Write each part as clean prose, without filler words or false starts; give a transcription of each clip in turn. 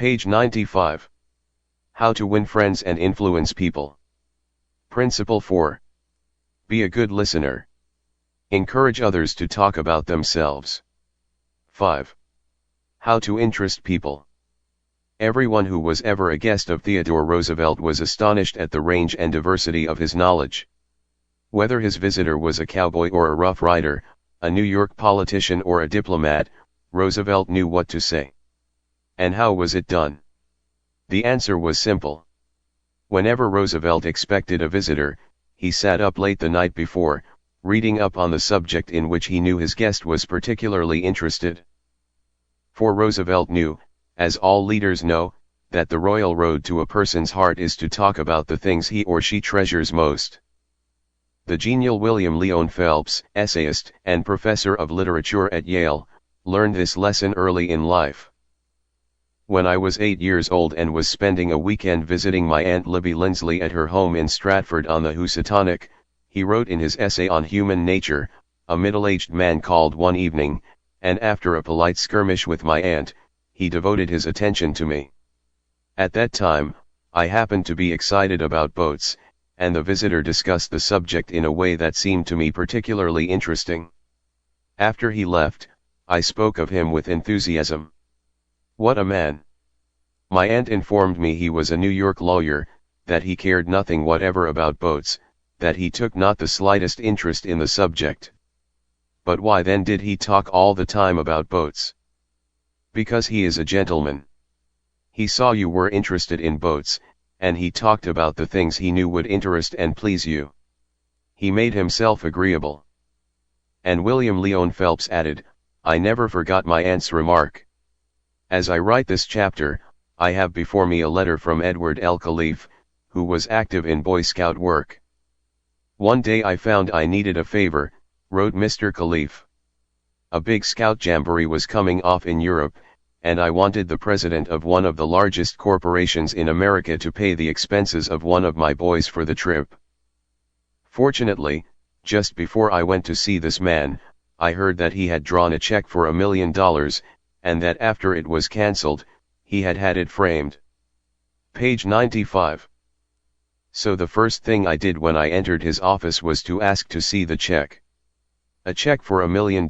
Page 95. How to win friends and influence people. Principle 4. Be a good listener. Encourage others to talk about themselves. 5. How to interest people. Everyone who was ever a guest of Theodore Roosevelt was astonished at the range and diversity of his knowledge. Whether his visitor was a cowboy or a rough rider, a New York politician or a diplomat, Roosevelt knew what to say. And how was it done? The answer was simple. Whenever Roosevelt expected a visitor, he sat up late the night before, reading up on the subject in which he knew his guest was particularly interested. For Roosevelt knew, as all leaders know, that the royal road to a person's heart is to talk about the things he or she treasures most. The genial William Lyon Phelps, essayist and professor of literature at Yale, learned this lesson early in life. When I was 8 years old and was spending a weekend visiting my Aunt Libby Lindsley at her home in Stratford on the Housatonic, he wrote in his essay on human nature, a middle-aged man called one evening, and after a polite skirmish with my aunt, he devoted his attention to me. At that time, I happened to be excited about boats, and the visitor discussed the subject in a way that seemed to me particularly interesting. After he left, I spoke of him with enthusiasm. What a man! My aunt informed me he was a New York lawyer, that he cared nothing whatever about boats, that he took not the slightest interest in the subject. But why then did he talk all the time about boats? Because he is a gentleman. He saw you were interested in boats, and he talked about the things he knew would interest and please you. He made himself agreeable. And William Lyon Phelps added, I never forgot my aunt's remark. As I write this chapter, I have before me a letter from Edward L. Khalif, who was active in Boy Scout work. One day I found I needed a favor, wrote Mr. Khalif. A big scout jamboree was coming off in Europe, and I wanted the president of one of the largest corporations in America to pay the expenses of one of my boys for the trip. Fortunately, just before I went to see this man, I heard that he had drawn a check for $1 million, and that after it was cancelled, he had had it framed. Page 95. So the first thing I did when I entered his office was to ask to see the check. A check for $1 million.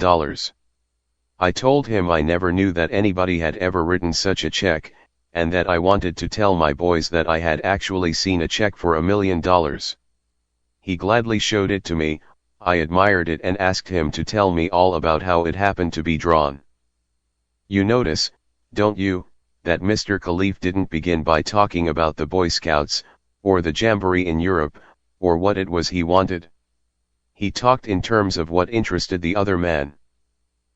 I told him I never knew that anybody had ever written such a check, and that I wanted to tell my boys that I had actually seen a check for $1 million. He gladly showed it to me, I admired it and asked him to tell me all about how it happened to be drawn. You notice, don't you, that Mr. Khalif didn't begin by talking about the Boy Scouts, or the jamboree in Europe, or what it was he wanted. He talked in terms of what interested the other man.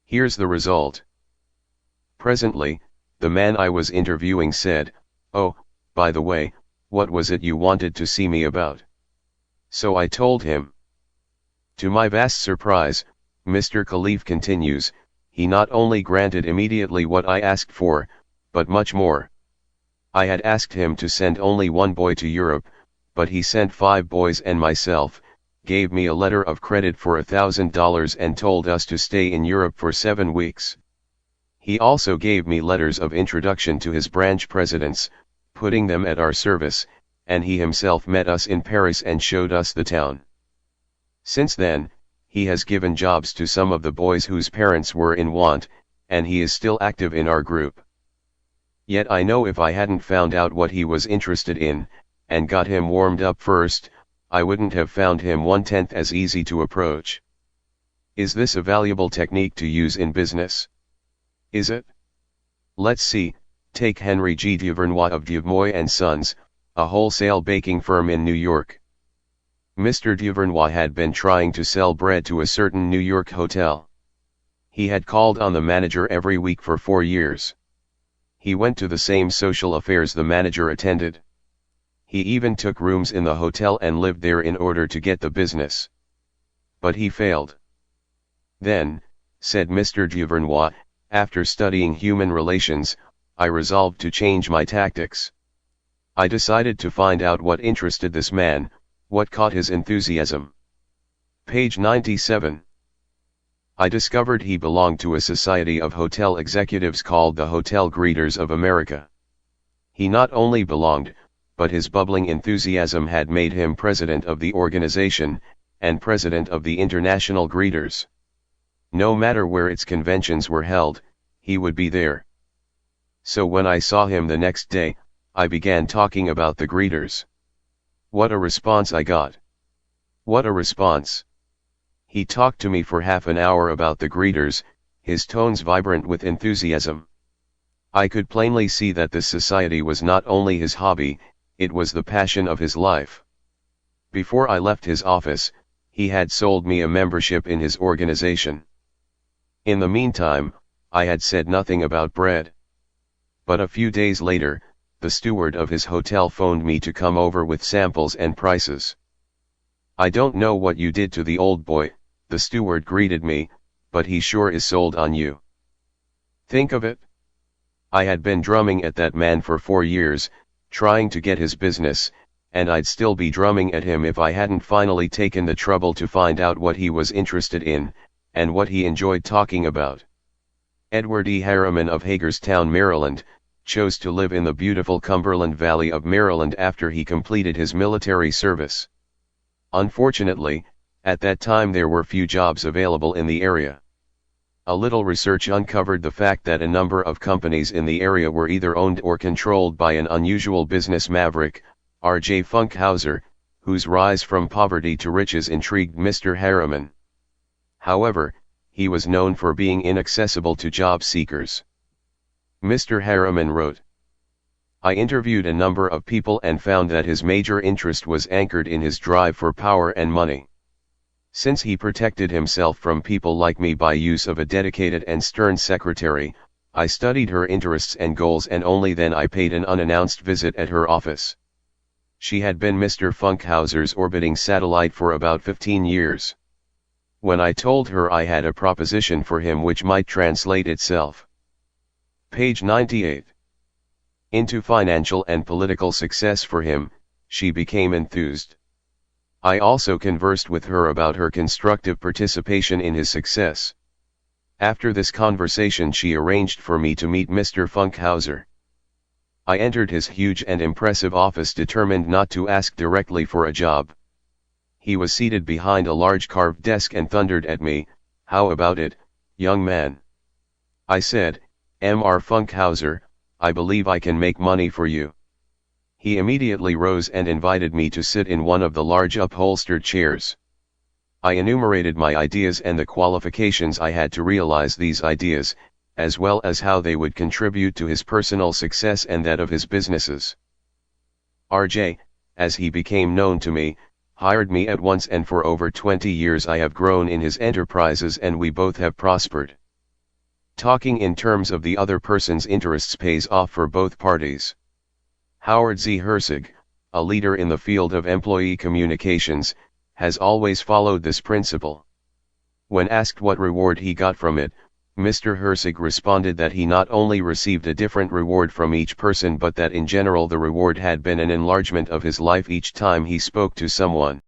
Here's the result. Presently, the man I was interviewing said, "Oh, by the way, what was it you wanted to see me about?" So I told him. To my vast surprise, Mr. Khalif continues, he not only granted immediately what I asked for, but much more. I had asked him to send only one boy to Europe, but he sent 5 boys and myself, gave me a letter of credit for $1,000 and told us to stay in Europe for 7 weeks. He also gave me letters of introduction to his branch presidents, putting them at our service, and he himself met us in Paris and showed us the town. Since then, he has given jobs to some of the boys whose parents were in want, and he is still active in our group. Yet I know if I hadn't found out what he was interested in, and got him warmed up first, I wouldn't have found him 1/10 as easy to approach. Is this a valuable technique to use in business? Is it? Let's see, take Henry G. Duvernois of Duvernois & Sons, a wholesale baking firm in New York. Mr. Duvernois had been trying to sell bread to a certain New York hotel. He had called on the manager every week for 4 years. He went to the same social affairs the manager attended. He even took rooms in the hotel and lived there in order to get the business. But he failed. Then, said Mr. Duvernois, after studying human relations, I resolved to change my tactics. I decided to find out what interested this man, what caught his enthusiasm. Page 97. I discovered he belonged to a society of hotel executives called the Hotel Greeters of America. He not only belonged, but his bubbling enthusiasm had made him president of the organization, and president of the International Greeters. No matter where its conventions were held, he would be there. So when I saw him the next day, I began talking about the greeters. What a response I got! What a response! He talked to me for half an hour about the greeters, his tones vibrant with enthusiasm. I could plainly see that this society was not only his hobby, it was the passion of his life. Before I left his office, he had sold me a membership in his organization. In the meantime, I had said nothing about bread. But a few days later, the steward of his hotel phoned me to come over with samples and prices. "I don't know what you did to the old boy," the steward greeted me, "but he sure is sold on you. Think of it. I had been drumming at that man for 4 years, trying to get his business, and I'd still be drumming at him if I hadn't finally taken the trouble to find out what he was interested in, and what he enjoyed talking about." Edward E. Harriman of Hagerstown, Maryland, chose to live in the beautiful Cumberland Valley of Maryland after he completed his military service. Unfortunately, at that time there were few jobs available in the area. A little research uncovered the fact that a number of companies in the area were either owned or controlled by an unusual business maverick, R.J. Funkhauser, whose rise from poverty to riches intrigued Mr. Harriman. However, he was known for being inaccessible to job seekers. Mr. Harriman wrote, "I interviewed a number of people and found that his major interest was anchored in his drive for power and money. Since he protected himself from people like me by use of a dedicated and stern secretary, I studied her interests and goals, and only then I paid an unannounced visit at her office. She had been Mr. Funkhauser's orbiting satellite for about 15 years. When I told her I had a proposition for him which might translate itself." Page 98. Into financial and political success for him, she became enthused. I also conversed with her about her constructive participation in his success. After this conversation she arranged for me to meet Mr. Funkhauser. I entered his huge and impressive office determined not to ask directly for a job. He was seated behind a large carved desk and thundered at me, "How about it, young man?" I said, "Mr. Funkhauser, I believe I can make money for you." He immediately rose and invited me to sit in one of the large upholstered chairs. I enumerated my ideas and the qualifications I had to realize these ideas, as well as how they would contribute to his personal success and that of his businesses. RJ, as he became known to me, hired me at once, and for over 20 years I have grown in his enterprises and we both have prospered. Talking in terms of the other person's interests pays off for both parties. Howard Z. Herzig, a leader in the field of employee communications, has always followed this principle. When asked what reward he got from it, Mr. Herzig responded that he not only received a different reward from each person but that in general the reward had been an enlargement of his life each time he spoke to someone.